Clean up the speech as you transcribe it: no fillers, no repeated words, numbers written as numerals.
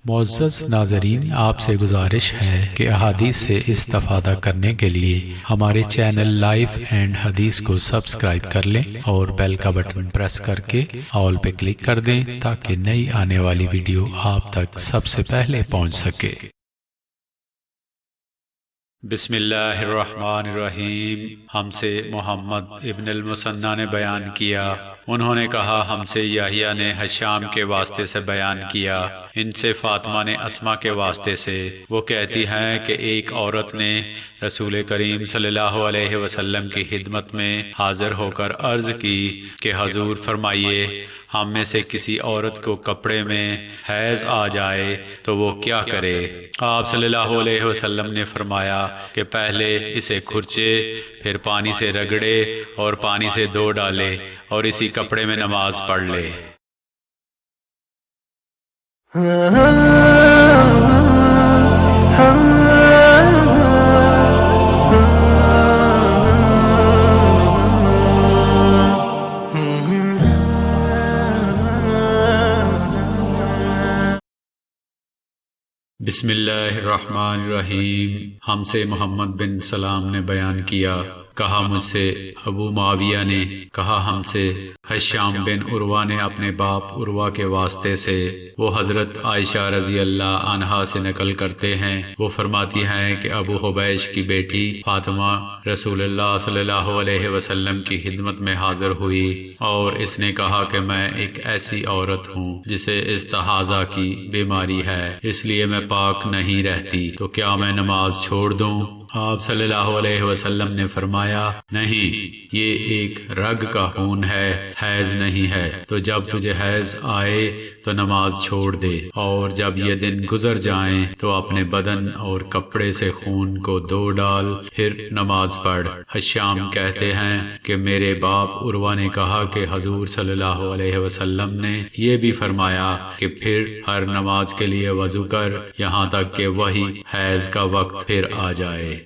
معزز ناظرین، آپ سے گزارش ہے کہ احادیث سے استفادہ کرنے کے لیے ہمارے چینل لائف اینڈ حدیث کو سبسکرائب کر لیں اور بیل کا بٹن پریس کر کے آل پہ کلک کر دیں تاکہ نئی آنے والی ویڈیو آپ تک سب سے پہلے پہنچ سکے۔ بسم اللہ الرحمن الرحیم۔ ہم سے محمد ابن المثنی نے بیان کیا، انہوں نے کہا ہم سے یحییٰ نے ہشام کے واسطے سے بیان کیا، ان سے فاطمہ نے اسما کے واسطے سے، وہ کہتی ہیں کہ ایک عورت نے رسول کریم صلی اللہ علیہ وسلم کی خدمت میں حاضر ہو کر عرض کی کہ حضور فرمائیے، ہم میں سے کسی عورت کو کپڑے میں حیض آ جائے تو وہ کیا کرے؟ آپ صلی اللہ علیہ وسلم نے فرمایا کہ پہلے اسے کھرچے، پھر پانی سے رگڑے اور پانی سے دھو ڈالے اور اسی کپڑے میں نماز پڑھ لے۔ بسم اللہ الرحمن الرحیم۔ ہم سے محمد بن سلام نے بیان کیا، کہا مجھ سے ابو معاویہ نے، کہا ہم سے ہشام بن عروہ نے اپنے باپ عروہ کے واسطے سے، وہ حضرت عائشہ رضی اللہ عنہا سے نقل کرتے ہیں، وہ فرماتی ہیں کہ ابو حبیش کی بیٹی فاطمہ رسول اللہ صلی اللہ علیہ وسلم کی خدمت میں حاضر ہوئی اور اس نے کہا کہ میں ایک ایسی عورت ہوں جسے استحاضہ کی بیماری ہے، اس لیے میں پاک نہیں رہتی، تو کیا میں نماز چھوڑ دوں؟ آپ صلی اللہ علیہ وسلم نے فرمایا نہیں، یہ ایک رگ کا خون ہے، حیض نہیں ہے، تو جب تجھے حیض آئے تو نماز چھوڑ دے، اور جب یہ دن گزر جائیں تو اپنے بدن اور کپڑے سے خون کو دھو ڈال، پھر نماز پڑھ۔ ہشام کہتے ہیں کہ میرے باپ عروہ نے کہا کہ حضور صلی اللہ علیہ وسلم نے یہ بھی فرمایا کہ پھر ہر نماز کے لیے وضو کر یہاں تک کہ وہی حیض کا وقت پھر آ جائے۔